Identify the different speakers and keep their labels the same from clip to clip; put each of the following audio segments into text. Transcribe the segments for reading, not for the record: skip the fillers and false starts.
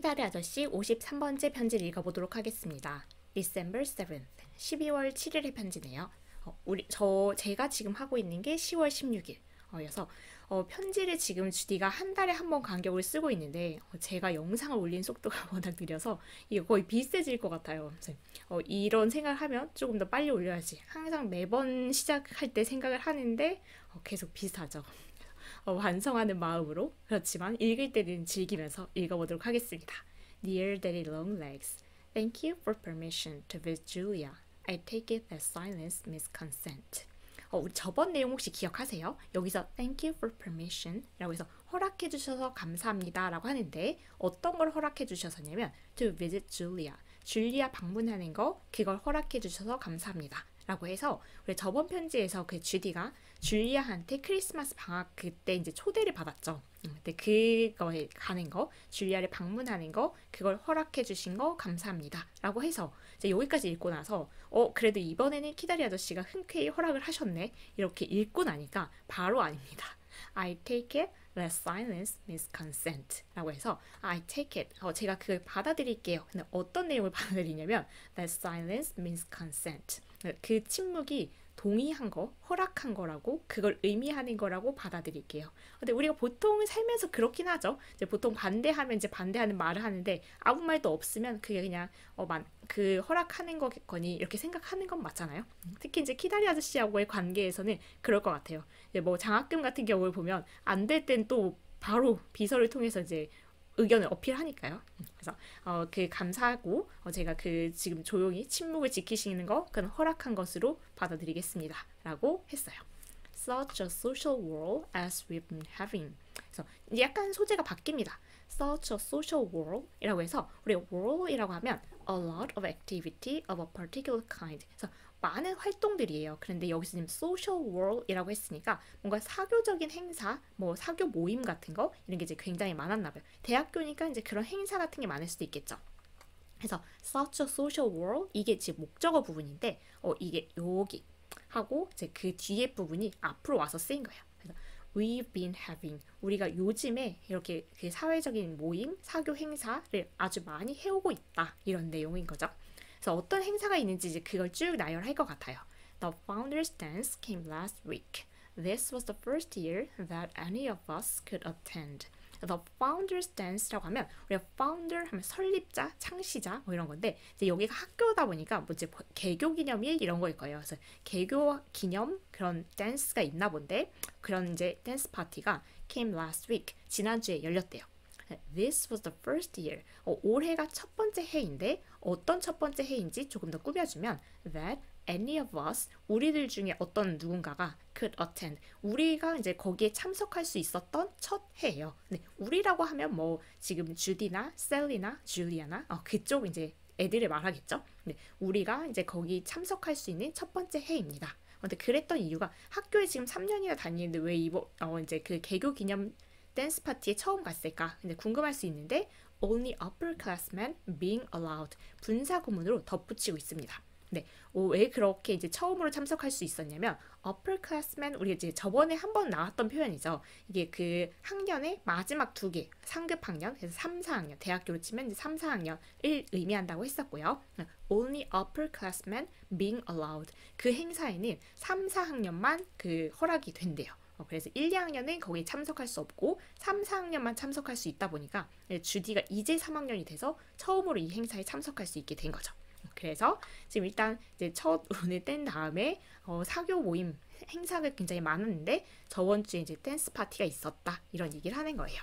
Speaker 1: 키다리 아저씨 53번째 편지를 읽어보도록 하겠습니다. December 7th, 12월 7일의 편지네요. 제가 지금 하고 있는 게 10월 16일. 여서 편지를 지금 주디가 한 달에 한 번 간격을 쓰고 있는데 제가 영상을 올린 속도가 워낙 느려서 이거 거의 비슷해질 것 같아요. 이런 생각을 하면 조금 더 빨리 올려야지. 항상 매번 시작할 때 생각을 하는데 계속 비슷하죠. 완성하는 마음으로 그렇지만 읽을 때는 즐기면서 읽어보도록 하겠습니다. Dear Daddy Longlegs, thank you for permission to visit Julia. I take it that silence means consent. 우리 저번 내용 혹시 기억하세요? 여기서 thank you for permission 라고 해서 허락해 주셔서 감사합니다 라고 하는데 어떤 걸 허락해 주셔서냐면 to visit Julia, 줄리아 방문하는 거 그걸 허락해 주셔서 감사합니다 라고 해서 우리 저번 편지에서 그 주디가 줄리아한테 크리스마스 방학 그때 이제 초대를 받았죠. 근데 그거에 가는 거, 줄리아를 방문하는 거, 그걸 허락해 주신 거 감사합니다 라고 해서 이제 여기까지 읽고 나서 그래도 이번에는 키다리 아저씨가 흔쾌히 허락을 하셨네 이렇게 읽고 나니까 바로 아닙니다. I take it that silence means consent 라고 해서 I take it 제가 그걸 받아들일게요. 근데 어떤 내용을 받아들이냐면 that silence means consent 그 침묵이 동의한 거, 허락한 거라고 그걸 의미하는 거라고 받아들일게요. 근데 우리가 보통 살면서 그렇긴 하죠. 이제 보통 반대하면 이제 반대하는 말을 하는데 아무 말도 없으면 그게 그냥 그 허락하는 거겠거니 이렇게 생각하는 건 맞잖아요. 특히 이제 키다리 아저씨하고의 관계에서는 그럴 것 같아요. 이제 뭐 장학금 같은 경우를 보면 안 될 땐 또 바로 비서를 통해서 이제 의견을 어필하니까요. 그래서 그 감사하고 제가 그 지금 조용히 침묵을 지키시는 거 그건 허락한 것으로 받아들이겠습니다. 라고 했어요. Such a social world as we've been having. 그래서 이제 약간 소재가 바뀝니다. Such a social world 이라고 해서 우리 world이라고 하면 a lot of activity of a particular kind. 그래서 많은 활동들이에요. 그런데 여기서 지금 social world이라고 했으니까 뭔가 사교적인 행사, 뭐 사교 모임 같은 거 이런 게 이제 굉장히 많았나 봐요. 대학교니까 이제 그런 행사 같은 게 많을 수도 있겠죠. 그래서 such a social world 이게 지금 목적어 부분인데 이게 여기 하고 이제 그 뒤에 부분이 앞으로 와서 쓰인 거예요. 그래서 we've been having 우리가 요즘에 이렇게 그 사회적인 모임, 사교 행사를 아주 많이 해오고 있다 이런 내용인 거죠. 그래서 어떤 행사가 있는지 이제 그걸 쭉 나열할 것 같아요. The Founders Dance came last week. This was the first year that any of us could attend. The Founders Dance라고 하면 우리가 founder 하면 설립자, 창시자 뭐 이런 건데 이제 여기가 학교다 보니까 뭐 이제 개교 기념일 이런 거일 거예요. 그래서 개교 기념 그런 댄스가 있나 본데 그런 이제 댄스 파티가 came last week 지난주에 열렸대요. This was the first year. 올해가 첫 번째 해인데 어떤 첫 번째 해인지 조금 더 꾸며주면 that any of us 우리들 중에 어떤 누군가가 could attend 우리가 이제 거기에 참석할 수 있었던 첫 해예요. 근데 우리라고 하면 뭐 지금 주디나 셀리나 줄리아나 그쪽 이제 애들을 말하겠죠. 근데 우리가 이제 거기 참석할 수 있는 첫 번째 해입니다. 근데 그랬던 이유가 학교에 지금 3년이나 다니는데 왜 이제 그 개교 기념 댄스 파티에 처음 갔을까? 근데 궁금할 수 있는데 only upperclassmen being allowed 분사 구문으로 덧붙이고 있습니다. 네, 왜 그렇게 이제 처음으로 참석할 수 있었냐면 upperclassmen 우리 이제 저번에 한번 나왔던 표현이죠. 이게 그 학년의 마지막 두 개 상급 학년 그래서 3, 4학년 대학교로 치면 이제 3, 4학년을 의미한다고 했었고요. only upperclassmen being allowed 그 행사에는 3, 4학년만 그 허락이 된대요. 그래서 1, 2학년은 거기에 참석할 수 없고 3, 4학년만 참석할 수 있다 보니까 주디가 이제 3학년이 돼서 처음으로 이 행사에 참석할 수 있게 된 거죠. 그래서 지금 일단 이제 첫 운을 뗀 다음에 사교 모임 행사가 굉장히 많았는데 저번 주에 이제 댄스 파티가 있었다 이런 얘기를 하는 거예요.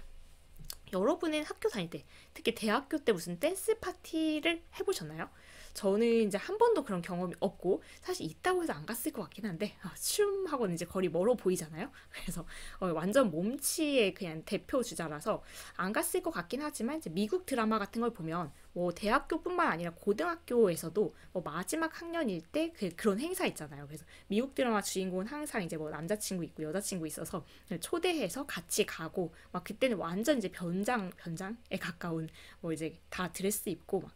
Speaker 1: 여러분은 학교 다닐 때 특히 대학교 때 무슨 댄스 파티를 해보셨나요? 저는 이제 한 번도 그런 경험이 없고 사실 있다고 해서 안 갔을 것 같긴 한데 춤하고는 이제 거리 멀어 보이잖아요. 그래서 완전 몸치의 그냥 대표 주자라서 안 갔을 것 같긴 하지만 이제 미국 드라마 같은 걸 보면 뭐 대학교뿐만 아니라 고등학교에서도 뭐 마지막 학년일 때 그런 행사 있잖아요. 그래서 미국 드라마 주인공은 항상 이제 뭐 남자친구 있고 여자친구 있어서 초대해서 같이 가고 막 그때는 완전 이제 변장에 가까운 뭐 이제 다 드레스 입고 막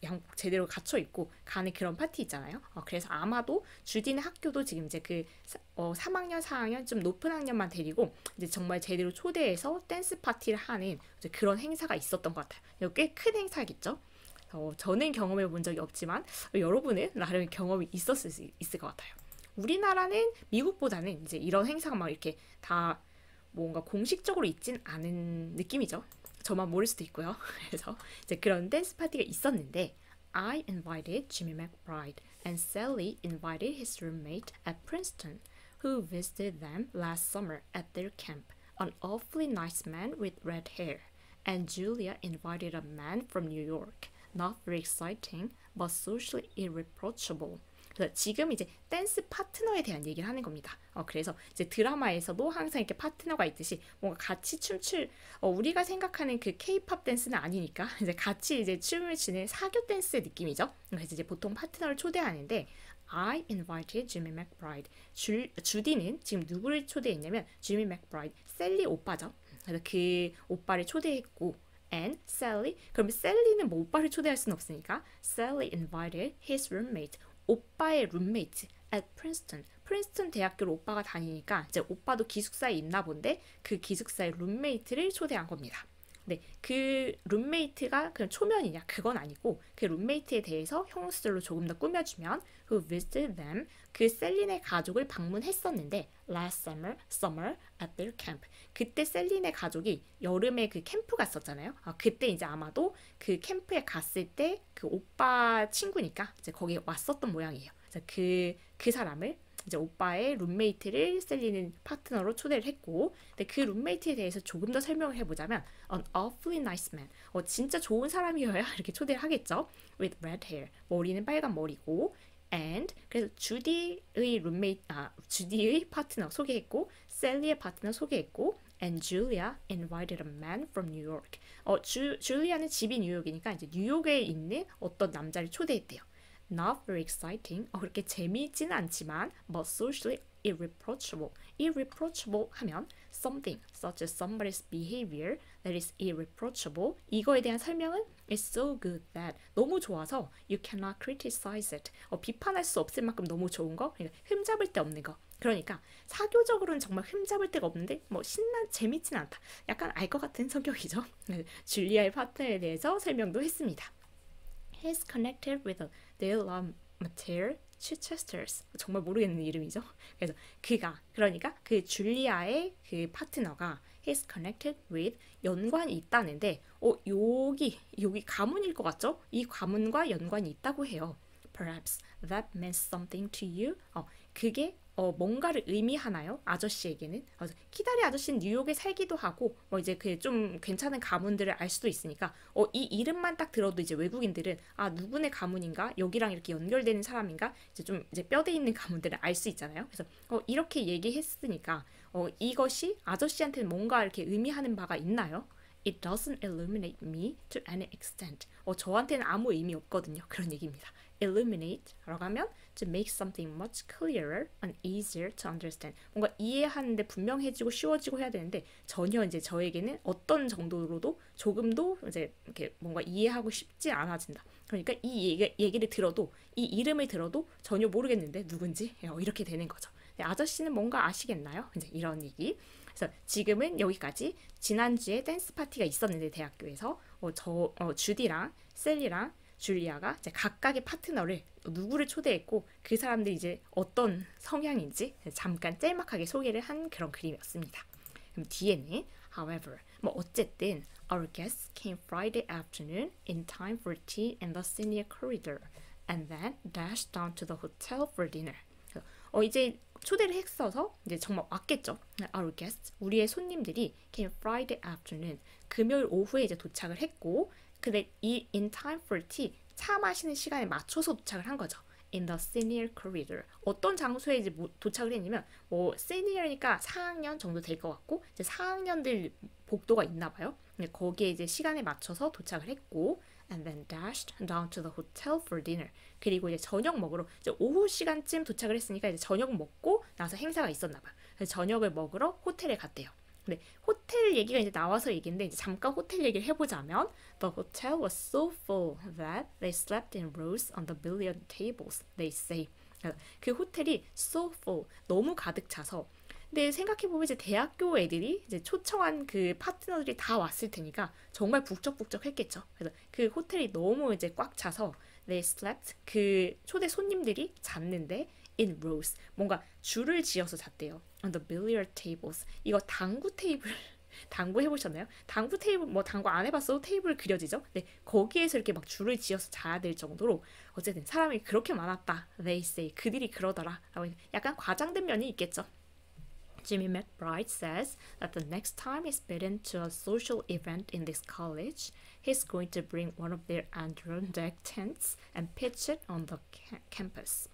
Speaker 1: 양복 제대로 갖춰 입고 가는 그런 파티 있잖아요. 그래서 아마도 주디네 학교도 지금 이제 3학년, 4학년 좀 높은 학년만 데리고 이제 정말 제대로 초대해서 댄스 파티를 하는 이제 그런 행사가 있었던 것 같아요. 꽤 큰 행사겠죠. 저는 경험해 본 적이 없지만 여러분은 나름 경험이 있었을 수 있을 것 같아요. 우리나라는 미국보다는 이제 이런 행사가 막 이렇게 다 뭔가 공식적으로 있진 않은 느낌이죠. 저만 모를 수도 있고요. 그래서 이제 그런 댄스 파티가 있었는데 I invited Jimmy McBride and Sally invited his roommate at Princeton, who visited them last summer at their camp, an awfully nice man with red hair. And Julia invited a man from New York, not very exciting, but socially irreproachable. 그래서 지금 이제 댄스 파트너에 대한 얘기를 하는 겁니다. 그래서 이제 드라마에서도 항상 이렇게 파트너가 있듯이 뭔가 같이 춤출 우리가 생각하는 그 K-팝 댄스는 아니니까 이제 같이 이제 춤을 추는 사교 댄스의 느낌이죠. 그래서 이제 보통 파트너를 초대하는데 I invited Jimmy McBride. 주디는 지금 누구를 초대했냐면 Jimmy McBride, 셀리 오빠죠. 그래서 그 오빠를 초대했고 and Sally. 그럼 셀리는 뭐 오빠를 초대할 수는 없으니까 Sally invited his roommate. 오빠의 룸메이트 at Princeton. 프린스턴 대학교를 오빠가 다니니까 이제 오빠도 기숙사에 있나 본데 그 기숙사의 룸메이트를 초대한 겁니다. 네, 그 룸메이트가 그냥 초면이냐 그건 아니고 그 룸메이트에 대해서 형용사절로 조금 더 꾸며주면 who visited them. 그 셀린의 가족을 방문했었는데 last summer at their camp. 그때 셀린의 가족이 여름에 그 캠프 갔었잖아요. 그때 이제 아마도 그 캠프에 갔을 때 그 오빠 친구니까 이제 거기 왔었던 모양이에요. 그래서 그 사람을 이제 오빠의 룸메이트를 셀리는 파트너로 초대를 했고, 근데 그 룸메이트에 대해서 조금 더 설명을 해보자면 an awfully nice man. 진짜 좋은 사람이어야 이렇게 초대를 하겠죠. with red hair. 머리는 빨간 머리고 and 그래서 주디의 파트너 소개했고 셀리의 파트너 소개했고 and Julia invited a man from New York. 줄리아는 집이 뉴욕이니까 이제 뉴욕에 있는 어떤 남자를 초대했대요. Not very exciting. 그렇게 재미있지는 않지만 but socially irreproachable. irreproachable 하면 something such as somebody's behavior that is irreproachable. 이거에 대한 설명은 is so good that 너무 좋아서 you cannot criticize it. 비판할 수 없을 만큼 너무 좋은 거. 그러니까 흠잡을 데 없는 거. 그러니까 사교적으로는 정말 흠잡을 데가 없는데 뭐 재밌진 않다. 약간 알 것 같은 성격이죠. 줄리아의 파트너에 대해서 설명도 했습니다. He's connected with a deal of Mater Chichesters. 정말 모르겠는 이름이죠. 그래서 그러니까 그 줄리아의 그 파트너가 he's connected with 연관이 있다는데 여기 가문일 것 같죠? 이 가문과 연관이 있다고 해요. Perhaps that meant something to you. 그게 뭔가를 의미하나요? 아저씨에게는. 키다리 아저씨는 뉴욕에 살기도 하고 뭐 이제 그 좀 괜찮은 가문들을 알 수도 있으니까 이 이름만 딱 들어도 이제 외국인들은 누구네 가문인가? 여기랑 이렇게 연결되는 사람인가? 이제 뼈대 있는 가문들을 알 수 있잖아요. 그래서 이렇게 얘기했으니까 이것이 아저씨한테는 뭔가 이렇게 의미하는 바가 있나요? It doesn't illuminate me to any extent. 저한테는 아무 의미 없거든요. 그런 얘기입니다. Illuminate라고 하면 to make something much clearer and easier to understand. 뭔가 이해하는데 분명해지고 쉬워지고 해야 되는데 전혀 이제 저에게는 어떤 정도로도 조금도 이제 이렇게 뭔가 이해하고 싶지 않아진다. 그러니까 이 얘기를 들어도 이 이름을 들어도 전혀 모르겠는데 누군지 이렇게 되는 거죠. 아저씨는 뭔가 아시겠나요? 이제 이런 얘기. 그래서 지금은 여기까지. 지난주에 댄스 파티가 있었는데 대학교에서 주디랑 셀리랑 줄리아가 이제 각각의 파트너를 누구를 초대했고 그 사람들이 이제 어떤 성향인지 잠깐 짤막하게 소개를 한 그런 그림이었습니다. 그럼 뒤에는 however 어쨌든 our guests came Friday afternoon in time for tea in the senior corridor and then dashed down to the hotel for dinner. 이제 초대를 했어서 이제 정말 왔겠죠. Our guests, 우리의 손님들이 came Friday afternoon, 금요일 오후에 이제 도착을 했고, 근데 이 in time for tea, 차 마시는 시간에 맞춰서 도착을 한 거죠. In the senior corridor. 어떤 장소에 이제 도착을 했냐면 senior니까 4학년 정도 될 것 같고 이제 4학년들 복도가 있나 봐요. 거기에 이제 시간에 맞춰서 도착을 했고 and then dashed down to the hotel for dinner. 그리고 이제 저녁 먹으러 이제 오후 시간쯤 도착을 했으니까 이제 저녁 먹고 나서 행사가 있었나 봐요. 그래서 저녁을 먹으러 호텔에 갔대요. 근데 호텔 얘기가 이제 나와서 얘기인데 이제 잠깐 호텔 얘기를 해보자면 The hotel was so full that they slept in rows on the billiard tables, they say. 그 호텔이 so full, 너무 가득 차서 근데 생각해보면 이제 대학교 애들이 이제 초청한 그 파트너들이 다 왔을 테니까 정말 북적북적 했겠죠. 그래서 그 호텔이 너무 이제 꽉 차서 they slept, 그 초대 손님들이 잤는데 in rows, 뭔가 줄을 지어서 잤대요. On the billiard tables. 이거 당구 테이블 당구 해보셨나요? 당구 테이블 뭐 당구 안 해봤어도 테이블 그려지죠? 네, 거기에서 이렇게 막 줄을 지어서 자야 될 정도로 어쨌든 사람이 그렇게 많았다. They say. 그들이 그러더라. 라고 약간 과장된 면이 있겠죠. Jimmy McBride says that the next time he's bidden to a social event in this college, he's going to bring one of their Adirondack tents and pitch it on the campus.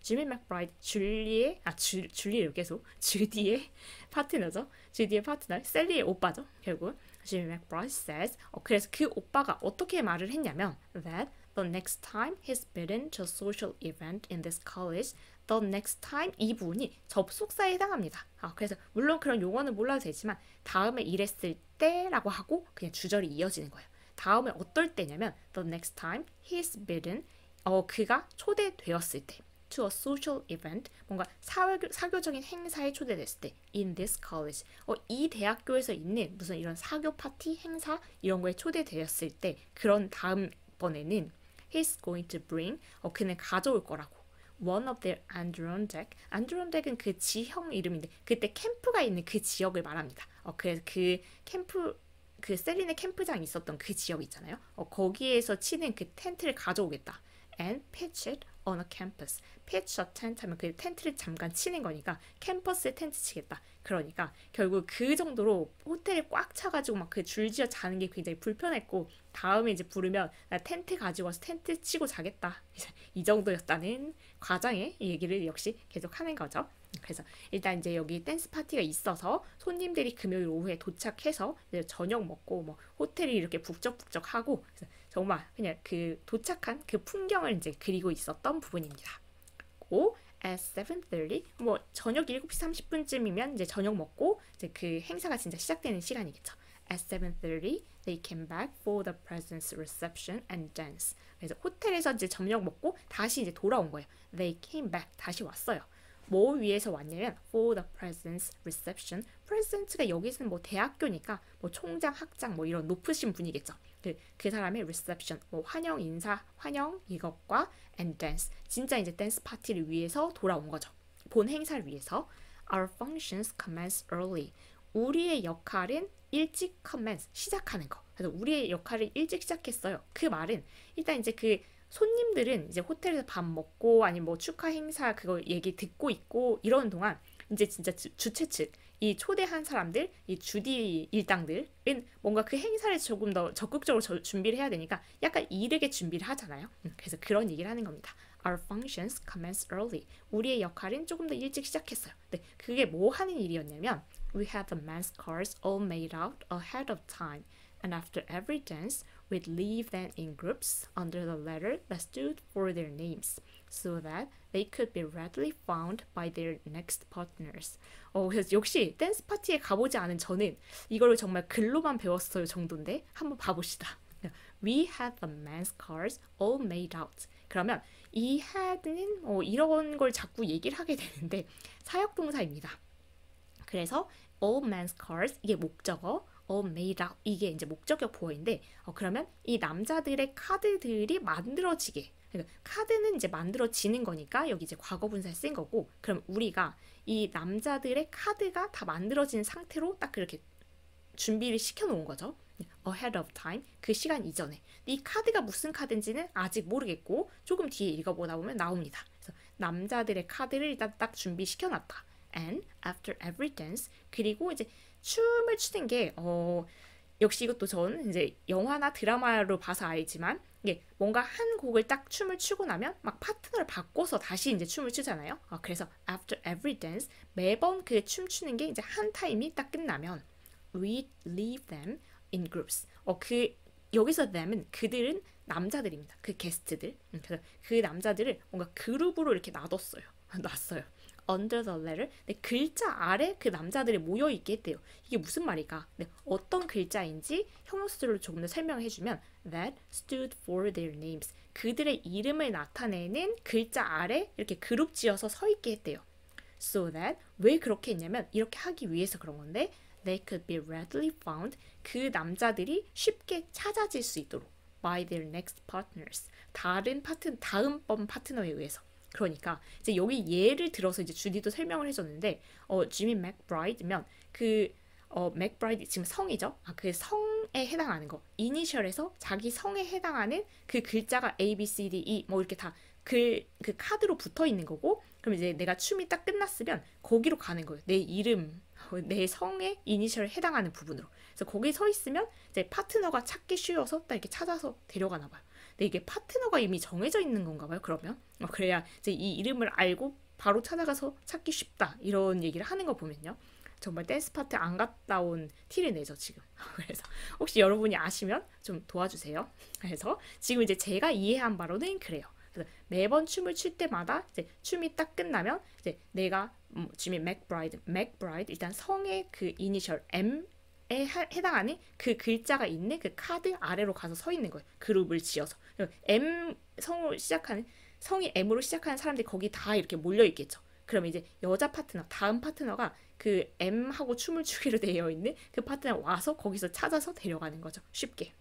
Speaker 1: 지미 맥브라이드 줄리에요 계속 주디의 파트너죠. 주디의 파트너 셀리의 오빠죠. 결국 지미 맥브라이드 says 그래서 그 오빠가 어떻게 말을 했냐면 that the next time he's bidden to a social event in this college, the next time 이 부분이 접속사에 해당합니다. 그래서 물론 그런 용어는 몰라도 되지만 다음에 이랬을 때라고 하고 그냥 주절이 이어지는 거예요. 다음에 어떨 때냐면 the next time he's bidden 그가 초대되었을 때 to a social event, 뭔가 사교적인 행사에 초대됐을 때 in this college, 이 대학교에서 있는 무슨 이런 사교 파티 행사 이런 거에 초대되었을 때 그런 다음번에는 he's going to bring, 그는 가져올 거라고 one of their Adirondack, Adirondack은 그 지형 이름인데 그때 캠프가 있는 그 지역을 말합니다. 그래서 그 캠프 그 셀린의 캠프장이 있었던 그 지역 있잖아요. 거기에서 치는 그 텐트를 가져오겠다. And pitch it on a campus. pitch a tent 하면 그 텐트를 잠깐 치는 거니까 캠퍼스에 텐트 치겠다. 그러니까 결국 그 정도로 호텔이 꽉 차가지고 막 그 줄지어 자는 게 굉장히 불편했고 다음에 이제 부르면 나 텐트 가지고 와서 텐트 치고 자겠다. 이 정도였다는 과장의 얘기를 역시 계속 하는 거죠. 그래서 일단 이제 여기 댄스 파티가 있어서 손님들이 금요일 오후에 도착해서 이제 저녁 먹고 뭐 호텔이 이렇게 북적북적 하고 정말 그냥 그 도착한 그 풍경을 이제 그리고 있었던 부분입니다. 고 at 7:30 뭐 저녁 7시 30분쯤이면 이제 저녁 먹고 이제 그 행사가 진짜 시작되는 시간이겠죠. At 7:30 they came back for the president's reception and dance. 그래서 호텔에서 이제 저녁 먹고 다시 이제 돌아온 거예요. They came back 다시 왔어요. 뭐 위해서 왔냐면 for the president's reception. president가 여기서는 뭐 대학교니까 뭐 총장, 학장 뭐 이런 높으신 분이겠죠. 그 사람의 reception, 뭐 환영 인사, 환영 이것과 and dance. 진짜 이제 댄스 파티를 위해서 돌아온 거죠. 본 행사를 위해서. Our functions commence early. 우리의 역할은 일찍 commence, 시작하는 거. 그래서 우리의 역할을 일찍 시작했어요. 그 말은 일단 이제 그 손님들은 이제 호텔에서 밥 먹고 아니면 뭐 축하 행사 그거 얘기 듣고 있고 이러는 동안 이제 진짜 주최 측, 이 초대한 사람들, 이 주디 일당들은 뭔가 그 행사를 조금 더 적극적으로 준비를 해야 되니까 약간 이르게 준비를 하잖아요. 그래서 그런 얘기를 하는 겁니다. Our functions commence early. 우리의 역할은 조금 더 일찍 시작했어요. 네, 그게 뭐 하는 일이었냐면 We had the men's cars all made out ahead of time. And after every dance, we'd leave them in groups under the letter that stood for their names, so that they could be readily found by their next partners. 그래서 역시 댄스 파티에 가보지 않은 저는 이거를 정말 글로만 배웠어요 정도인데 한번 봐봅시다. We had the men's cars all made out. 그러면 이 had는 이런 걸 자꾸 얘기를 하게 되는데 사역동사입니다. 그래서 all men's cars 이게 목적어, all made out 이게 이제 목적격 보어인데 그러면 이 남자들의 카드들이 만들어지게 그러니까 카드는 이제 만들어지는 거니까 여기 이제 과거분사에 쓴 거고 그럼 우리가 이 남자들의 카드가 다 만들어진 상태로 딱 그렇게 준비를 시켜놓은 거죠. ahead of time 그 시간 이전에 이 카드가 무슨 카드인지는 아직 모르겠고 조금 뒤에 읽어보다 보면 나옵니다. 그래서 남자들의 카드를 일단 딱 준비시켜놨다. And after every dance 그리고 이제 춤을 추는 게 역시 이것도 전 이제 영화나 드라마로 봐서 알지만 이게 뭔가 한 곡을 딱 춤을 추고 나면 막 파트너를 바꿔서 다시 이제 춤을 추잖아요. 그래서 after every dance 매번 그 춤추는 게 이제 한 타임이 딱 끝나면 we leave them in groups. 그 여기서 them은 그들은 남자들입니다. 그 게스트들. 그래서 그 남자들을 뭔가 그룹으로 이렇게 놨어요. under the letter. 네, 글자 아래 그 남자들이 모여 있게 했대요. 이게 무슨 말일까? 네, 어떤 글자인지 형용사들로 조금 더 설명해주면 that stood for their names. 그들의 이름을 나타내는 글자 아래 이렇게 그룹 지어서 서 있게 했대요. So that 왜 그렇게 했냐면 이렇게 하기 위해서 그런 건데 they could be readily found. 그 남자들이 쉽게 찾아질 수 있도록 by their next partners. 다음번 파트너에 의해서. 그러니까 이제 여기 예를 들어서 이제 주디도 설명을 해줬는데 지미 맥브라이드면 맥브라이드 지금 성이죠. 그 성에 해당하는 거. 이니셜에서 자기 성에 해당하는 그 글자가 A, B, C, D, E 뭐 이렇게 다 그 카드로 붙어 있는 거고, 그럼 이제 내가 춤이 딱 끝났으면 거기로 가는 거예요. 내 이름, 내 성의 이니셜에 해당하는 부분으로. 그래서 거기 서 있으면 이제 파트너가 찾기 쉬워서 딱 이렇게 찾아서 데려가나 봐요. 근데 이게 파트너가 이미 정해져 있는 건가 봐요. 그러면 그래야 이제 이 이름을 알고 바로 찾아가서 찾기 쉽다 이런 얘기를 하는 거 보면요. 정말 댄스 파트 안 갔다 온 티를 내죠 지금. 그래서 혹시 여러분이 아시면 좀 도와주세요. 그래서 지금 이제 제가 이해한 바로는 그래요. 그래서 매번 춤을 출 때마다 이제 춤이 딱 끝나면 이제 내가 지미 맥브라이드 일단 성의 그 이니셜 M에 해당하는 그 글자가 있는 그 카드 아래로 가서 서 있는 거예요. 그룹을 지어서 M 성으로 시작하는 성이 M으로 시작하는 사람들이 거기 다 이렇게 몰려 있겠죠. 그러면 이제 여자 파트너, 다음 파트너가 그 M하고 춤을 추기로 되어 있는 그 파트너 와서 거기서 찾아서 데려가는 거죠. 쉽게.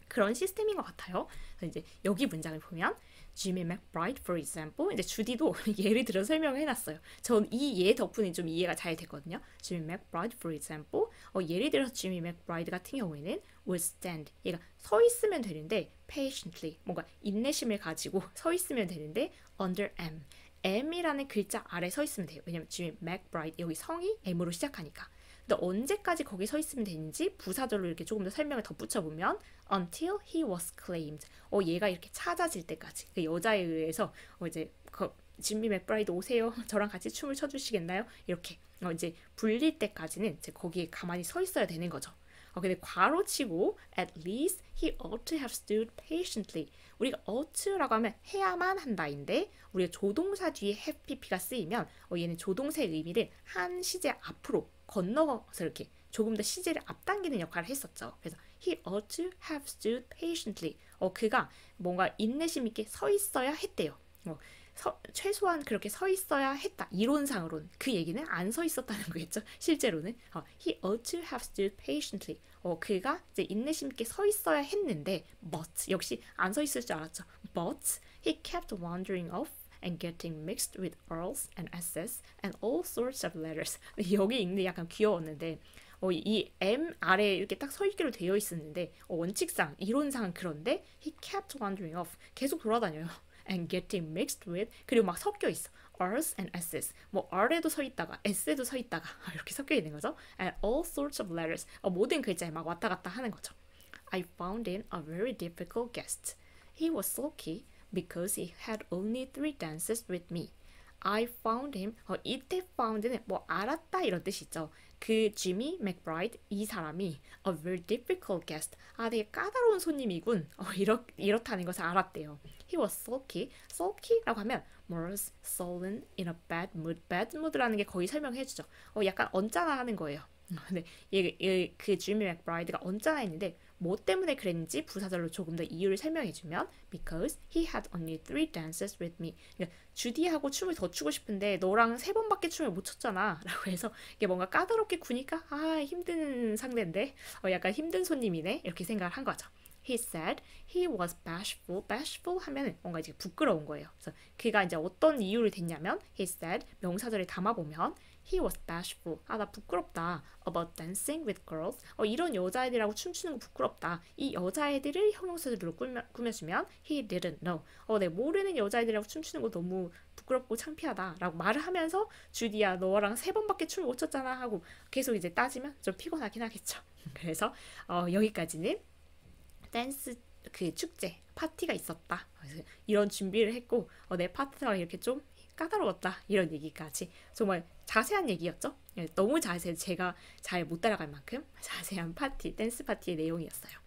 Speaker 1: 그런 시스템인 것 같아요. 그래서 이제 여기 문장을 보면 Jimmy McBride, for example. 이제 주디도 예를 들어 설명을 해놨어요. 전 이 예 덕분에 좀 이해가 잘 됐거든요. Jimmy McBride, for example. 예를 들어서 Jimmy McBride 같은 경우에는 would stand. 얘가 서 있으면 되는데 patiently. 뭔가 인내심을 가지고 서 있으면 되는데 under M. M이라는 글자 아래 서 있으면 돼요. 왜냐면 Jimmy McBride 여기 성이 M으로 시작하니까. 근데 언제까지 거기 서 있으면 되는지 부사절로 이렇게 조금 더 설명을 덧붙여보면 until he was claimed. 얘가 이렇게 찾아질 때까지. 그 여자에 의해서 이제 진미 맥브라이드 오세요. 저랑 같이 춤을 춰주시겠나요? 이렇게 이제 불릴 때까지는 이제 거기에 가만히 서 있어야 되는 거죠. 근데 괄호치고 at least he ought to have stood patiently. 우리가 ought라고 하면 해야만 한다인데 우리가 조동사 뒤에 have pp가 쓰이면 얘는 조동사의 의미를 한 시제 앞으로 건너서 이렇게 조금 더 시제를 앞당기는 역할을 했었죠. 그래서 he ought to have stood patiently. 그가 뭔가 인내심 있게 서 있어야 했대요. 최소한 그렇게 서 있어야 했다. 이론상으로는. 그 얘기는 안 서 있었다는 거겠죠. 실제로는. He ought to have stood patiently. 그가 이제 인내심 있게 서 있어야 했는데 but 역시 안 서 있을 줄 알았죠. But he kept wandering off and getting mixed with earls and s's and all sorts of letters. 여기 읽는 약간 귀여웠는데 이 M 아래에 이렇게 딱 서 있기로 되어 있었는데 원칙상 이론상은 그런데 he kept wandering off. 계속 돌아다녀요. and getting mixed with 그리고 막 섞여 있어. R's and S's. R에도 서 있다가 S에도 서 있다가 이렇게 섞여 있는 거죠. And all sorts of letters. 모든 글자에 막 왔다 갔다 하는 거죠. I found him a very difficult guest. He was sulky because he had only 3 dances with me. I found him. 이때 found는 알았다 이런 뜻이죠. 그 지미 맥브라이드 이 사람이 a very difficult guest. 되게 까다로운 손님이군. 이렇다는 것을 알았대요. He was sulky. sulky라고 하면 morose, sullen, in a bad mood. bad mood라는 게 거의 설명해주죠. 약간 언짢아하는 거예요. 근데 그 지미 맥브라이드가 언짢아했는데 뭐 때문에 그랬는지 부사절로 조금 더 이유를 설명해주면 because he had only 3 dances with me. 그러니까 주디하고 춤을 더 추고 싶은데 너랑 3번밖에 춤을 못 췄잖아 라고 해서 이게 뭔가 까다롭게 구니까 힘든 상대인데 약간 힘든 손님이네 이렇게 생각을 한 거죠. He said he was bashful. bashful 하면은 뭔가 이제 부끄러운 거예요. 그래서 그가 이제 어떤 이유를 댔냐면 he said 명사절에 담아보면 he was bashful. 나 부끄럽다. about dancing with girls. 이런 여자애들하고 춤추는 거 부끄럽다. 이 여자애들을 형용사들로 꾸며주면 he didn't know. 내 모르는 여자애들하고 춤추는 거 너무 부끄럽고 창피하다 라고 말을 하면서 주디야 너랑 3번밖에 춤을 못 췄잖아 하고 계속 이제 따지면 좀 피곤하긴 하겠죠. 그래서 여기까지는 댄스 그 축제 파티가 있었다. 그래서 이런 준비를 했고 내 파트너가 이렇게 좀 까다로웠다 이런 얘기까지 정말 자세한 얘기였죠. 너무 자세히 제가 잘 못 따라갈 만큼 자세한 댄스 파티의 내용이었어요.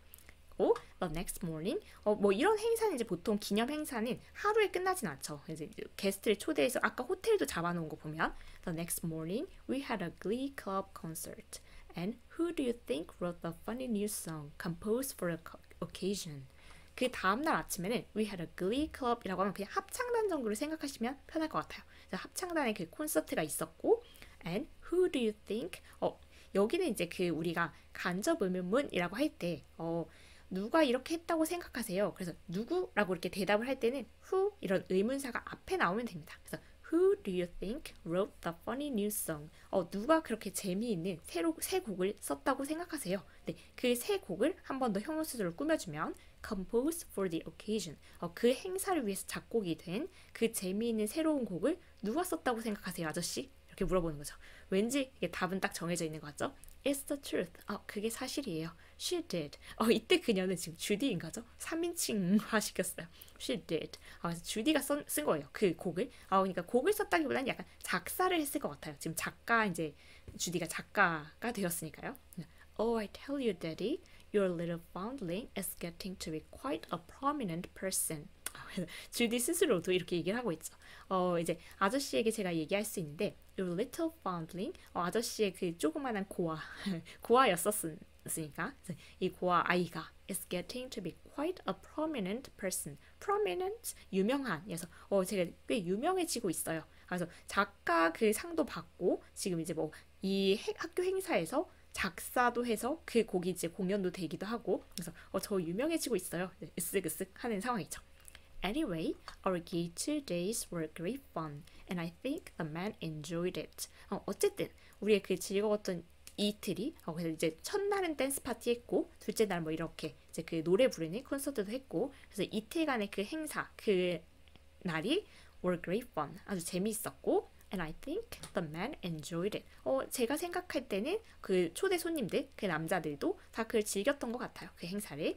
Speaker 1: 하고 the next morning 뭐 이런 행사는 이제 보통 기념 행사는 하루에 끝나진 않죠. 이제 게스트를 초대해서 아까 호텔도 잡아놓은 거 보면 the next morning we had a glee club concert and who do you think wrote the funny new song composed for the occasion? 그 다음날 아침에는 we had a glee club이라고 하면 그냥 합창단 정도로 생각하시면 편할 것 같아요. 그래서 합창단의 그 콘서트가 있었고 and who do you think 여기는 이제 그 우리가 간접 의문문이라고 할 때 누가 이렇게 했다고 생각하세요? 그래서 누구라고 이렇게 대답을 할 때는 who 이런 의문사가 앞에 나오면 됩니다. 그래서 Who do you think wrote the funny new song? 누가 그렇게 재미있는 새 곡을 썼다고 생각하세요? 네, 그 새 곡을 한 번 더 형용사절로 꾸며주면 composed for the occasion. 그 행사를 위해서 작곡이 된 그 재미있는 새로운 곡을 누가 썼다고 생각하세요, 아저씨? 이렇게 물어보는 거죠. 왠지 이게 답은 딱 정해져 있는 것 같죠? It's the truth. 그게 사실이에요. She did. 이때 그녀는 지금 주디인 거죠? 3인칭화 시켰어요. She did. 그래서 주디가 쓴 거예요. 그 곡을. 그러니까 곡을 썼다기보다는 약간 작사를 했을 것 같아요. 지금 작가 이제 주디가 작가가 되었으니까요. Oh, I tell you, Daddy, your little foundling is getting to be quite a prominent person. 주디 스스로도 이렇게 얘기를 하고 있죠. 이제 아저씨에게 제가 얘기할 수 있는데 your little foundling 아저씨의 그 조그만한 고아였었으니까 이 고아 아이가 is getting to be quite a prominent person. prominent 유명한. 그래서 제가 꽤 유명해지고 있어요. 그래서 작가 그 상도 받고 지금 이제 뭐 이 학교 행사에서 작사도 해서 그 곡이 이제 공연도 되기도 하고 그래서 저 유명해지고 있어요. 으쓱으쓱 하는 상황이죠. Anyway, our gay 2 days were great fun, and I think the man enjoyed it. 어쨌든 우리의 그 즐거웠던 이틀이 그래서 이제 첫날은 댄스 파티 했고 둘째 날 뭐 이렇게 이제 그 노래 부르는 콘서트도 했고 그래서 이틀간의 그 행사 그 날이 were great fun 아주 재미있었고 and I think the man enjoyed it. 제가 생각할 때는 그 초대 손님들 그 남자들도 다 그걸 즐겼던 것 같아요. 그 행사를.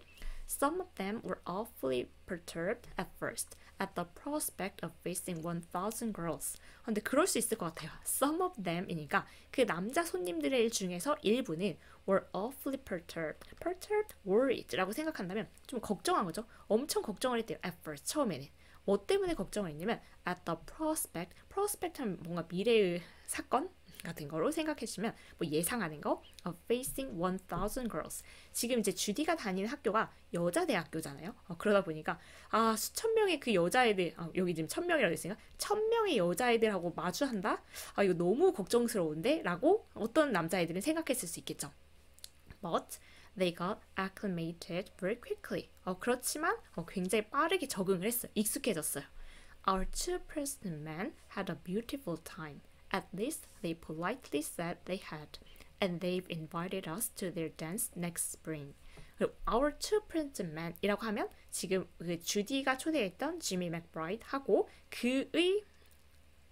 Speaker 1: Some of them were awfully perturbed at first at the prospect of facing 1,000 girls. 근데 그럴 수 있을 것 같아요. Some of them이니까 그 남자 손님들 중에서 일부는 were awfully perturbed. perturbed, worried라고 생각한다면 좀 걱정한 거죠. 엄청 걱정을 했대요. At first, 처음에는. 뭐 때문에 걱정을 했냐면 at the prospect 하면 뭔가 미래의 사건 같은 거로 생각해주시면 뭐 예상하는 거 of facing 1,000 girls. 지금 이제 주디가 다니는 학교가 여자 대학교잖아요. 그러다 보니까 수천 명의 그 여자애들 여기 지금 1,000명이라고 했으니까 1,000명의 여자애들하고 마주한다? 이거 너무 걱정스러운데? 라고 어떤 남자애들은 생각했을 수 있겠죠. But they got acclimated very quickly. 그렇지만 굉장히 빠르게 적응을 했어요. 익숙해졌어요. Our two president men had a beautiful time. At least they politely said they had. And they've invited us to their dance next spring. Our two president men 이라고 하면 지금 그 주디가 초대했던 지미 맥브라이드하고 그의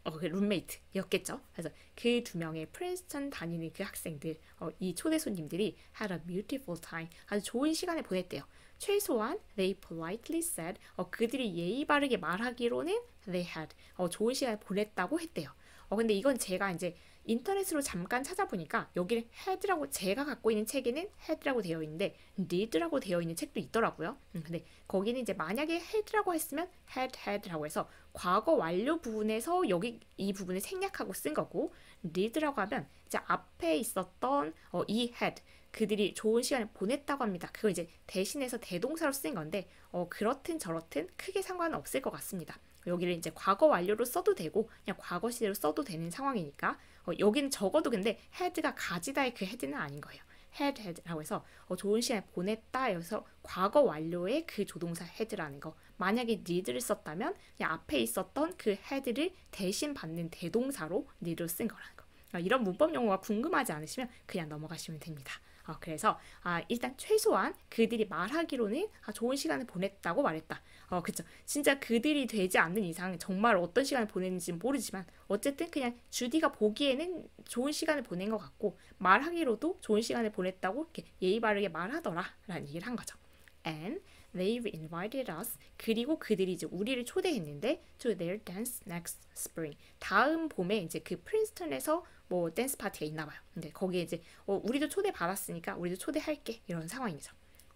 Speaker 1: 그 룸메이트였겠죠. 그래서 그 두 명의 프린스턴 다니는 그 학생들, 이 초대 손님들이 had a beautiful time. 아주 좋은 시간을 보냈대요. 최소한 they politely said, 그들이 예의 바르게 말하기로는 they had, 좋은 시간을 보냈다고 했대요. 근데 이건 제가 이제 인터넷으로 잠깐 찾아보니까 여기는 had라고 제가 갖고 있는 책에는 had라고 되어 있는데 did라고 되어 있는 책도 있더라고요. 근데 거기는 이제 만약에 had라고 했으면 had라고 해서 과거 완료 부분에서 여기 이 부분을 생략하고 쓴 거고 did라고 하면 이제 앞에 있었던 이 had 그들이 좋은 시간을 보냈다고 합니다. 그걸 이제 대신해서 대동사로 쓴 건데 그렇든 저렇든 크게 상관은 없을 것 같습니다. 여기를 이제 과거 완료로 써도 되고 그냥 과거 시제로 써도 되는 상황이니까 여기는 적어도 근데 had가 가지다의 그 had는 아닌 거예요. had라고 해서 좋은 시간을 보냈다 여기서 과거 완료의 그 조동사 had라는 거. 만약에 did를 썼다면 그냥 앞에 있었던 그 had를 대신 받는 대동사로 did를 쓴 거라는 거. 이런 문법 용어가 궁금하지 않으시면 그냥 넘어가시면 됩니다. 그래서 일단 최소한 그들이 말하기로는 좋은 시간을 보냈다고 말했다. 그쵸. 진짜 그들이 되지 않는 이상 정말 어떤 시간을 보냈는지는 모르지만 어쨌든 그냥 주디가 보기에는 좋은 시간을 보낸 것 같고 말하기로도 좋은 시간을 보냈다고 이렇게 예의 바르게 말하더라 라는 얘기를 한 거죠. And they've invited us. 그리고 그들이 이제 우리를 초대했는데 to their dance next spring. 다음 봄에 이제 그 프린스턴에서 뭐 댄스 파티가 있나 봐요. 근데 거기에 이제 우리도 초대 받았으니까 우리도 초대할게 이런 상황이죠.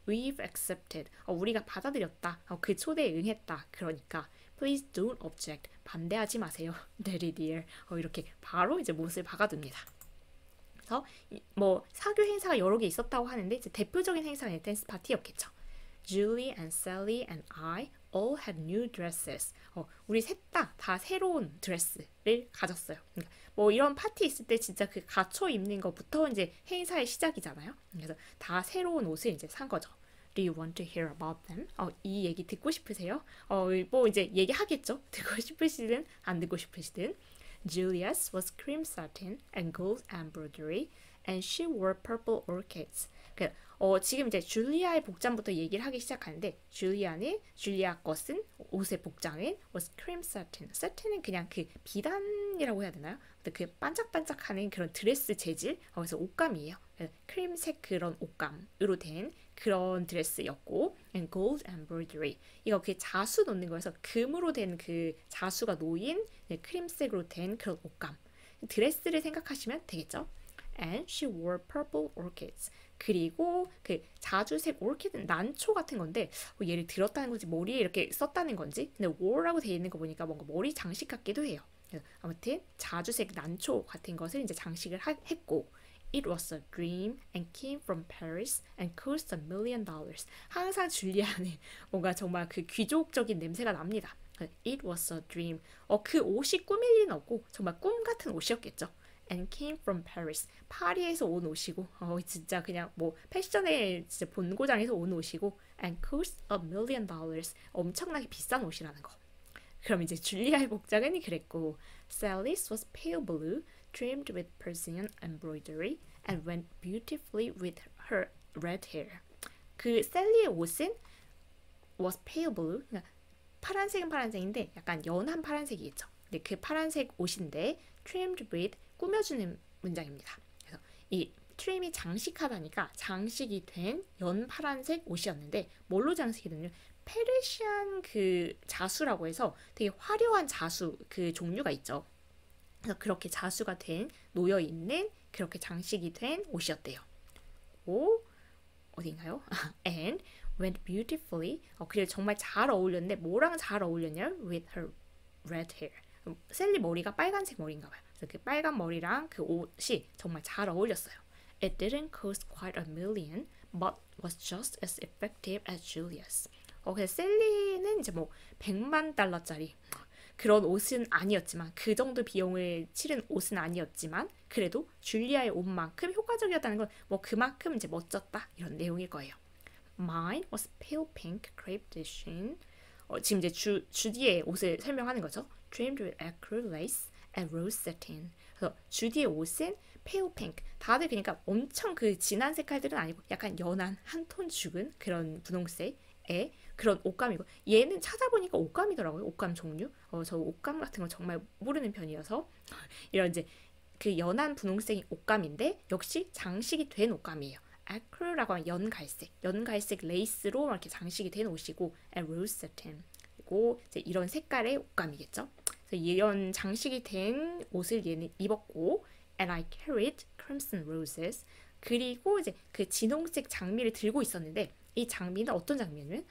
Speaker 1: we've accepted. 우리가 받아들였다. 그 초대에 응했다. 그러니까 please don't object. 반대하지 마세요. Daddy dear. 이렇게 바로 이제 못을 박아둡니다. 그래서 뭐 사교 행사가 여러 개 있었다고 하는데 이제 대표적인 행사는 댄스 파티였겠죠. Julie and Sally and I all had new dresses. 우리 셋 다 새로운 드레스를 가졌어요. 그러니까 뭐 이런 파티 있을 때 진짜 그 갖춰 입는 것부터 이제 행사의 시작이잖아요. 그래서 다 새로운 옷을 이제 산 거죠. Do you want to hear about them? 이 얘기 듣고 싶으세요? 뭐 이제 얘기하겠죠. 듣고 싶으시든 안 듣고 싶으시든. Julia's was cream satin and gold embroidery, and she wore purple orchids. 지금 이제 줄리아의 복장부터 얘기를 하기 시작하는데 줄리아 것은 옷의 복장은 was cream satin. satin은 그냥 그 비단이라고 해야 되나요? 그 반짝반짝하는 그런 드레스 재질. 그래서 옷감이에요. 크림색 그런 옷감으로 된 그런 드레스였고, and gold embroidery. 이거 그 자수 놓는 거여서 금으로 된 그 자수가 놓인 크림색으로 된 그런 옷감. 드레스를 생각하시면 되겠죠. And she wore purple orchids. 그리고 그 자주색 orchid는 난초 같은 건데 얘를 들었다는 건지 머리에 이렇게 썼다는 건지 근데 wore라고 되어 있는 거 보니까 뭔가 머리 장식 같기도 해요. 아무튼 자주색 난초 같은 것을 이제 장식을 했고 It was a dream and came from Paris and cost $1 million. 항상 줄리아는 뭔가 정말 그 귀족적인 냄새가 납니다. It was a dream. 그 옷이 꿈일 리는 없고 정말 꿈 같은 옷이었겠죠. And came from Paris. 파리에서 온 옷이고, 진짜 그냥 뭐 패션의 진짜 본고장에서 온 옷이고, and cost $1 million. 엄청나게 비싼 옷이라는 거. 그럼 이제 줄리아의 복장은 그랬고, Sally's was pale blue, trimmed with Persian embroidery, and went beautifully with her red hair. 그 셀리의 옷은 was pale blue. 그러니까 파란색은 파란색인데 약간 연한 파란색이겠죠. 근데 그 파란색 옷인데 trimmed with 꾸며주는 문장입니다. 그래서 이 트림이 장식하다니까 장식이 된 연파란색 옷이었는데 뭘로 장식이 됐냐면 페르시안 그 자수라고 해서 되게 화려한 자수 그 종류가 있죠. 그래서 그렇게 자수가 된 놓여 있는 그렇게 장식이 된 옷이었대요. 오 어딘가요? And went beautifully. 그리고 정말 잘 어울렸는데 뭐랑 잘 어울렸냐면 with her red hair. 셀리 머리가 빨간색 머리인가 봐요. 그래서 그 빨간 머리랑 그 옷이 정말 잘 어울렸어요. It didn't cost quite $1 million, but was just as effective as Julia's. 그래서 셀리는 이제 뭐 100만 달러짜리 그런 옷은 아니었지만 그 정도 비용을 치른 옷은 아니었지만 그래도 줄리아의 옷만큼 효과적이었다는 건 뭐 그만큼 이제 멋졌다 이런 내용일 거예요. Mine was pale pink crepe de chine. 지금 이제 주디의 옷을 설명하는 거죠. Trimmed with acrylic lace and rose satin. 그래서 주디의 옷은 pale pink. 다들 그러니까 엄청 그 진한 색깔들은 아니고 약간 연한 한 톤 죽은 그런 분홍색의 그런 옷감이고 얘는 찾아보니까 옷감이더라고요. 옷감 종류. 저 옷감 같은 거 정말 모르는 편이어서 이런 이제 그 연한 분홍색 옷감인데 역시 장식이 된 옷감이에요. 아크릴라고 하면 연갈색 레이스로 이렇게 장식이 된 옷이고 and rose satin. 그리고 이제 이런 색깔의 옷감이겠죠. 그래서 이런 장식이 된 옷을 얘는 입었고 and I carried crimson roses. 그리고 이제 그 진홍색 장미를 들고 있었는데 이 장미는 어떤 장미냐면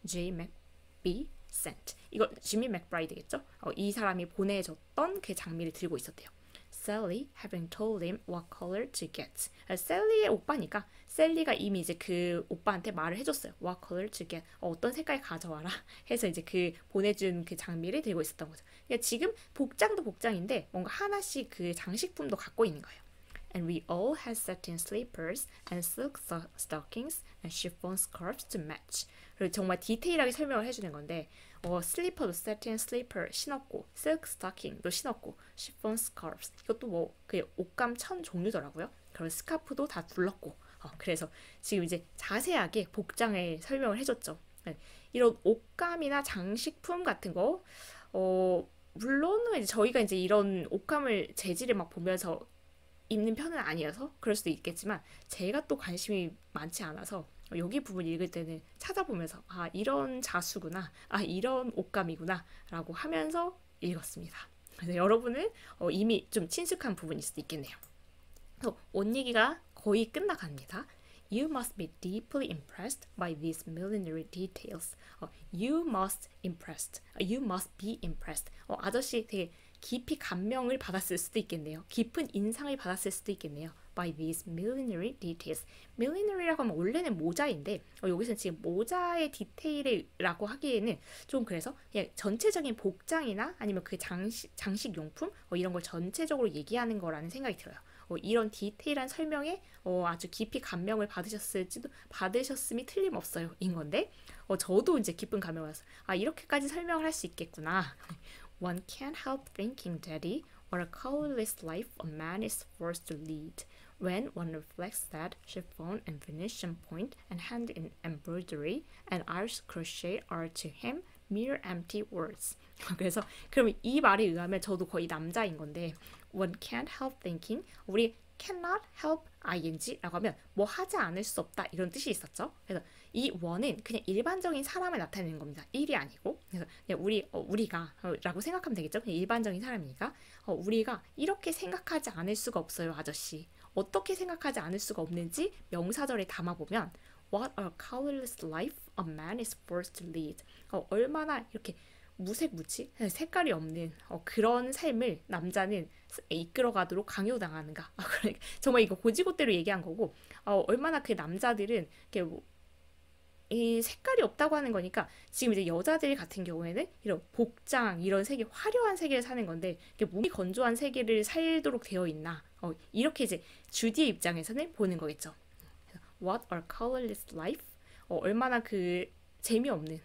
Speaker 1: J. McB sent. 이거 지미 맥브라이드겠죠? 이 사람이 보내줬던 그 장미를 들고 있었대요. Sally having told him what color to get. 셀리의 오빠니까 셀리가 이미 이제 그 오빠한테 말을 해줬어요. What color to get. 어떤 색깔 가져와라 해서 이제 그 보내준 그 장미를 들고 있었던 거죠. 그러니까 지금 복장도 복장인데 뭔가 하나씩 그 장식품도 갖고 있는 거예요. And we all had satin slippers and silk stockings and chiffon scarves to match. 그리고 정말 디테일하게 설명을 해주는 건데 슬리퍼도 satin slipper 신었고 silk stocking도 신었고 chiffon scarves 이것도 뭐 그 옷감 천 종류더라고요. 그런 스카프도 다 둘렀고 그래서 지금 이제 자세하게 복장을 설명을 해줬죠. 이런 옷감이나 장식품 같은 거 물론 이제 저희가 이제 이런 옷감을 재질을 막 보면서 입는 편은 아니어서 그럴 수도 있겠지만 제가 또 관심이 많지 않아서 여기 부분 읽을 때는 찾아보면서 아 이런 자수구나 이런 옷감이구나 라고 하면서 읽었습니다. 그래서 여러분은 이미 좀 친숙한 부분일 수도 있겠네요. 그래서 옷 얘기가 거의 끝나갑니다. You must be deeply impressed by these millinery details. You must impressed. You must be impressed. 아저씨 되게 깊이 감명을 받았을 수도 있겠네요. 깊은 인상을 받았을 수도 있겠네요. By these millinery details. millinery라고 하면 원래는 모자인데 여기서는 지금 모자의 디테일이라고 하기에는 좀 그래서 그냥 전체적인 복장이나 아니면 그 장식용품 이런 걸 전체적으로 얘기하는 거라는 생각이 들어요. 이런 디테일한 설명에 아주 깊이 감명을 받으셨음이 틀림없어요 인 건데 저도 이제 깊은 감명을 받았어요. 이렇게까지 설명을 할 수 있겠구나. One can't help thinking, Daddy, what a colorless life a man is forced to lead when one reflects that chiffon and Venetian point and hand in embroidery and Irish crochet are to him mere empty words. 그래서 그럼 이 말에 의하면 저도 거의 남자인 건데 one can't help thinking 우리 cannot help ing라고 하면 뭐 하지 않을 수 없다 이런 뜻이 있었죠. 그래서 이 one은 그냥 일반적인 사람을 나타내는 겁니다. 일이 아니고 그래서 그냥 우리가 라고 생각하면 되겠죠. 그냥 일반적인 사람이니까 우리가 이렇게 생각하지 않을 수가 없어요 아저씨. 어떻게 생각하지 않을 수가 없는지 명사절에 담아보면 What a colorless life a man is forced to lead. 얼마나 이렇게 무색무취, 색깔이 없는 그런 삶을 남자는 이끌어가도록 강요당하는가. 그러니까 정말 이거 고지고대로 얘기한 거고 얼마나 그 남자들은 이렇게 이 색깔이 없다고 하는 거니까 지금 이제 여자들 같은 경우에는 이런 복장 이런 세계 화려한 세계를 사는 건데 몸이 건조한 세계를 살도록 되어 있나 이렇게 이제 주디의 입장에서는 보는 거겠죠. What a colorless life. 얼마나 그 재미없는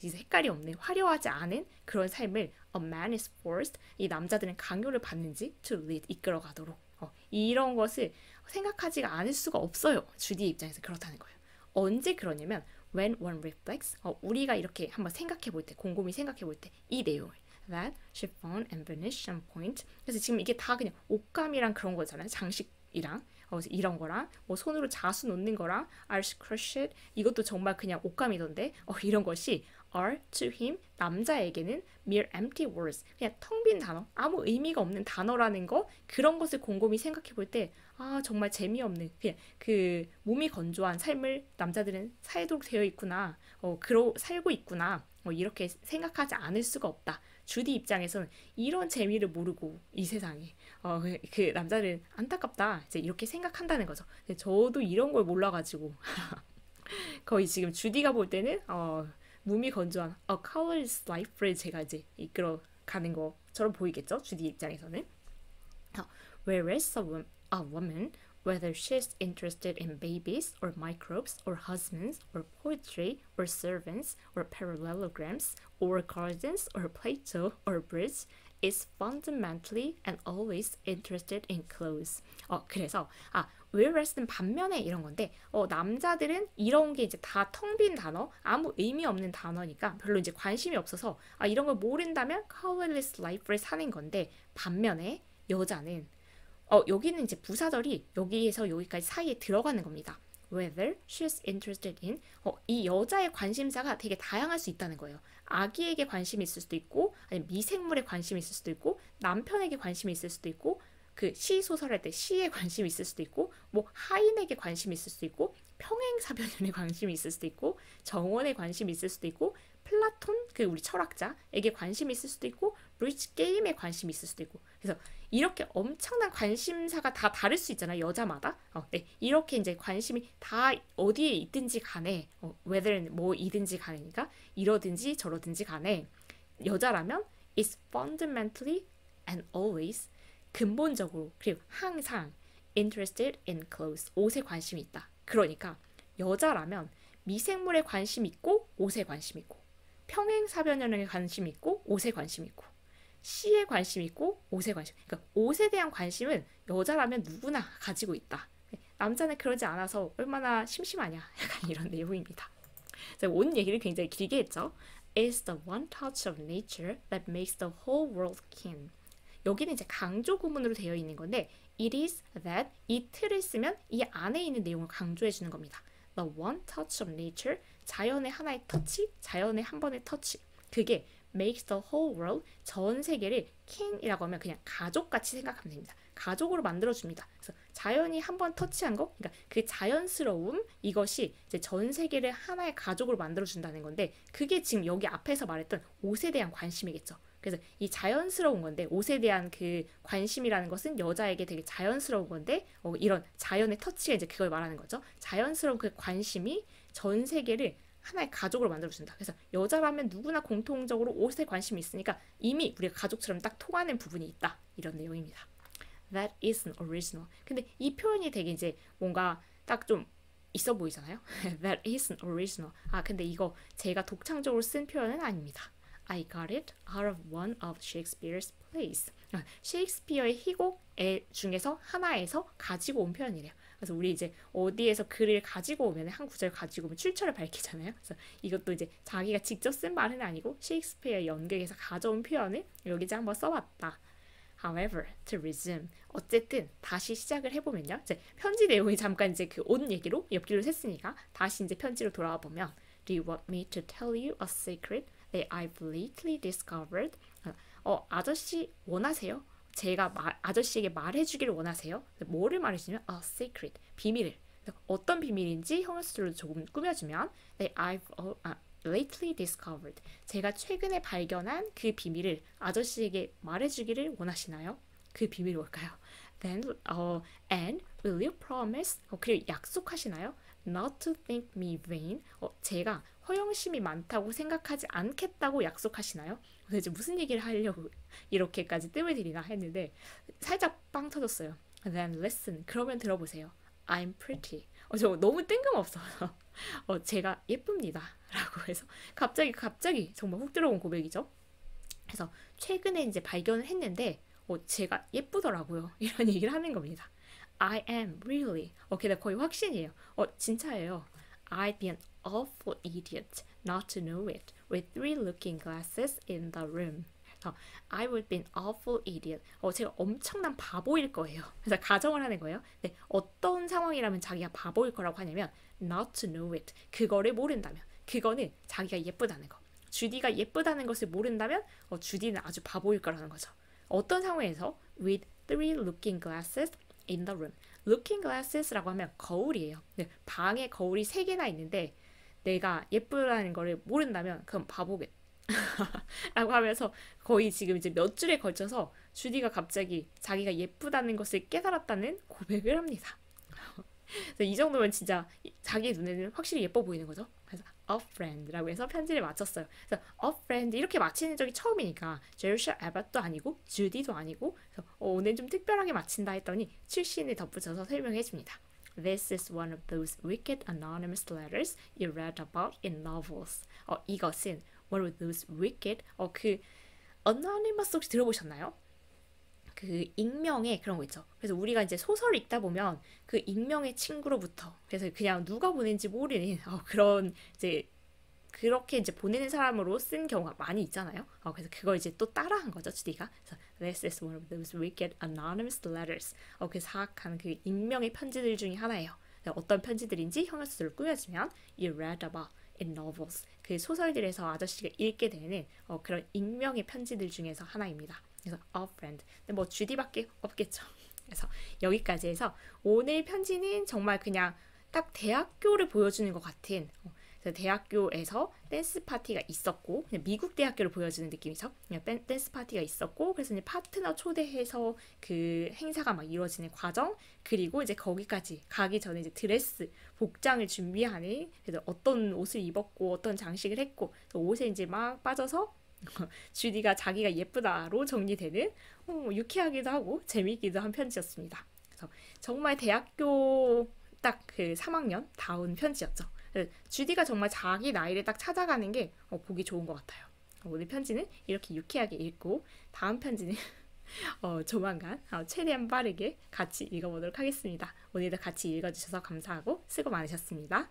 Speaker 1: 이 색깔이 없는 화려하지 않은 그런 삶을 a man is forced 이 남자들은 강요를 받는지 to lead 이끌어가도록 이런 것을 생각하지가 않을 수가 없어요. 주디의 입장에서 그렇다는 거예요. 언제 그러냐면 when one reflects 우리가 이렇게 한번 생각해 볼 때 곰곰이 생각해 볼 때 이 내용을 that chiffon and Venetian point 그래서 지금 이게 다 그냥 옷감이랑 그런 거잖아요. 장식이랑 이런 거랑 뭐 손으로 자수 놓는 거랑 Irish crochet 이것도 정말 그냥 옷감이던데 이런 것이 are to him 남자에게는 mere empty words 그냥 텅 빈 단어 아무 의미가 없는 단어라는 거 그런 것을 곰곰이 생각해 볼 때 정말 재미없는 그냥 그 몸이 건조한 삶을 남자들은 살도록 되어 있구나 살고 있구나 이렇게 생각하지 않을 수가 없다. 주디 입장에서는 이런 재미를 모르고 이 세상에 그 남자를 안타깝다 이제 이렇게 생각한다는 거죠. 근데 저도 이런 걸 몰라가지고 거의 지금 주디가 볼 때는 몸이 건조한 a colorless life를 제가 이제 이끌어 가는 것처럼 보이겠죠. 주디 입장에서는 whereas a woman whether she's interested in babies or microbes or husbands or poetry or servants or parallelograms or gardens or Plato or bridge is fundamentally and always interested in clothes. 그래서 whereas는 반면에 이런 건데 남자들은 이런 게 이제 다 텅 빈 단어 아무 의미 없는 단어니까 별로 이제 관심이 없어서 이런 걸 모른다면 colorless life를 사는 건데 반면에 여자는 여기는 이제 부사절이 여기에서 여기까지 사이에 들어가는 겁니다. Whether she's interested in 이 여자의 관심사가 되게 다양할 수 있다는 거예요. 아기에게 관심이 있을 수도 있고 아니면 미생물에 관심이 있을 수도 있고 남편에게 관심이 있을 수도 있고 그 시 소설할 때 시에 관심이 있을 수도 있고 뭐 하인에게 관심이 있을 수도 있고 평행사변연에 관심이 있을 수도 있고 정원에 관심이 있을 수도 있고 플라톤 그 우리 철학자에게 관심이 있을 수도 있고 브릿지 게임에 관심이 있을 수도 있고 그래서 이렇게 엄청난 관심사가 다 다를 수 있잖아요 여자마다 네. 이렇게 이제 관심이 다 어디에 있든지 간에 whether는 뭐이든지 간에니까 이러든지 저러든지 간에 여자라면 is fundamentally and always 근본적으로 그리고 항상 interested in clothes 옷에 관심이 있다. 그러니까 여자라면 미생물에 관심 있고 옷에 관심 있고 평행사변연에 관심 있고 옷에 관심 있고 시에 관심 있고 옷에 관심 그러니까 옷에 대한 관심은 여자라면 누구나 가지고 있다. 남자는 그러지 않아서 얼마나 심심하냐 약간 이런 내용입니다. 옷 얘기를 굉장히 길게 했죠. It's the one touch of nature that makes the whole world kin. 여기는 이제 강조 구문으로 되어 있는 건데 it is that 이 틀을 쓰면 이 안에 있는 내용을 강조해 주는 겁니다. The one touch of nature 자연의 하나의 터치, 자연의 한 번의 터치 그게 makes the whole world 전 세계를 kin이라고 하면 그냥 가족같이 생각하면 됩니다. 가족으로 만들어줍니다. 그래서 자연이 한번 터치한 거, 그러니까 그 자연스러움 이것이 이제 전 세계를 하나의 가족으로 만들어준다는 건데 그게 지금 여기 앞에서 말했던 옷에 대한 관심이겠죠. 그래서 이 자연스러운 건데 옷에 대한 그 관심이라는 것은 여자에게 되게 자연스러운 건데 이런 자연의 터치가 이제 그걸 말하는 거죠. 자연스러운 그 관심이 전 세계를 하나의 가족으로 만들어준다. 그래서 여자라면 누구나 공통적으로 옷에 관심이 있으니까 이미 우리가 가족처럼 딱 통하는 부분이 있다. 이런 내용입니다. That isn't original. 근데 이 표현이 되게 이제 뭔가 딱 좀 있어 보이잖아요. That isn't original. 아, 근데 이거 제가 독창적으로 쓴 표현은 아닙니다. I got it out of one of Shakespeare's plays. 셰익스피어의 희곡 중에서 하나에서 가지고 온 표현이래요. 그래서 우리 이제 어디에서 글을 가지고 오면 한 구절 가지고 오면 출처를 밝히잖아요. 그래서 이것도 이제 자기가 직접 쓴 말은 아니고 셰익스피어의 연극에서 가져온 표현을 여기 이제 한번 써봤다. However, to resume. 어쨌든 다시 시작을 해보면요. 이제 편지 내용이 잠깐 이제 그 옷 얘기로 옆길로 샜으니까 다시 이제 편지로 돌아와 보면 Do you want me to tell you a secret that I've lately discovered? 아저씨 원하세요? 제가 아저씨에게 말해주기를 원하세요? 뭐를 말해주면 a secret, 비밀을. 어떤 비밀인지 형용사로 조금 꾸며주면 that I've lately discovered. 제가 최근에 발견한 그 비밀을 아저씨에게 말해주기를 원하시나요? 그 비밀이 뭘까요? Then, and will you promise? 그리고 약속하시나요? Not to think me vain. 제가 허영심이 많다고 생각하지 않겠다고 약속하시나요? 도대체 무슨 얘기를 하려고 이렇게까지 뜸을 들이나 했는데 살짝 빵 터졌어요. Then listen. 그러면 들어보세요. I'm pretty. 저 너무 뜬금없어서 제가 예쁩니다. 라고 해서 갑자기 정말 훅 들어온 고백이죠. 그래서 최근에 이제 발견을 했는데 제가 예쁘더라고요. 이런 얘기를 하는 겁니다. I am really. 근데 거의 확신이에요. 진짜예요. I'd be an awful idiot not to know it with three looking glasses in the room. I would be an awful idiot. 제가 엄청난 바보일 거예요. 그래서 가정을 하는 거예요. 네, 어떤 상황이라면 자기가 바보일 거라고 하냐면 not to know it. 그거를 모른다면. 그거는 자기가 예쁘다는 거. 주디가 예쁘다는 것을 모른다면 주디는 아주 바보일 거라는 거죠. 어떤 상황에서 with three looking glasses in the room. looking glasses라고 하면 거울이에요. 네, 방에 거울이 3개나 있는데 내가 예쁘다는 거를 모른다면 그건 바보겠. 라고 하면서 거의 지금 이제 몇 줄에 걸쳐서 주디가 갑자기 자기가 예쁘다는 것을 깨달았다는 고백을 합니다. 이 정도면 진짜 자기 눈에는 확실히 예뻐 보이는 거죠. 그래서 a friend라고 해서 편지를 마쳤어요. 그래서 a friend 이렇게 마치는 적이 처음이니까 제르샤 에바도 아니고 주디도 아니고 그래서 오늘 좀 특별하게 마친다 했더니 출신을 덧붙여서 설명해 줍니다. This is one of those wicked anonymous letters you read about in novels. 이것은 one of those wicked 그 anonymous 혹시 들어보셨나요? 그 익명의 그런 거 있죠. 그래서 우리가 이제 소설을 읽다 보면 그 익명의 친구로부터 그래서 그냥 누가 보낸지 모르는 그런 이제 그렇게 이제 보내는 사람으로 쓴 경우가 많이 있잖아요. 그래서 그걸 이제 또 따라한 거죠, 주디가. 그래서 This is one of those wicked anonymous letters. 그 사악한 그 익명의 편지들 중에 하나예요. 어떤 편지들인지 형용사를 꾸며주면 You read about in novels. 그 소설들에서 아저씨가 읽게 되는 그런 익명의 편지들 중에서 하나입니다. 그래서 a friend. 근데 뭐 주디밖에 없겠죠. 그래서 여기까지 해서 오늘 편지는 정말 그냥 딱 대학교를 보여주는 것 같은 그래서 대학교에서 댄스 파티가 있었고 그냥 미국 대학교를 보여주는 느낌이죠. 그냥 댄스 파티가 있었고 그래서 이제 파트너 초대해서 그 행사가 막 이루어지는 과정 그리고 이제 거기까지 가기 전에 이제 드레스 복장을 준비하는 그래서 어떤 옷을 입었고 어떤 장식을 했고 옷에 이제 막 빠져서 주디가 자기가 예쁘다로 정리되는 유쾌하기도 하고 재미있기도 한 편지였습니다. 그래서 정말 대학교 딱 그 3학년 다운 편지였죠. 주디가 정말 자기 나이를 딱 찾아가는 게 보기 좋은 것 같아요. 오늘 편지는 이렇게 유쾌하게 읽고 다음 편지는 조만간 최대한 빠르게 같이 읽어보도록 하겠습니다. 오늘도 같이 읽어주셔서 감사하고 수고 많으셨습니다.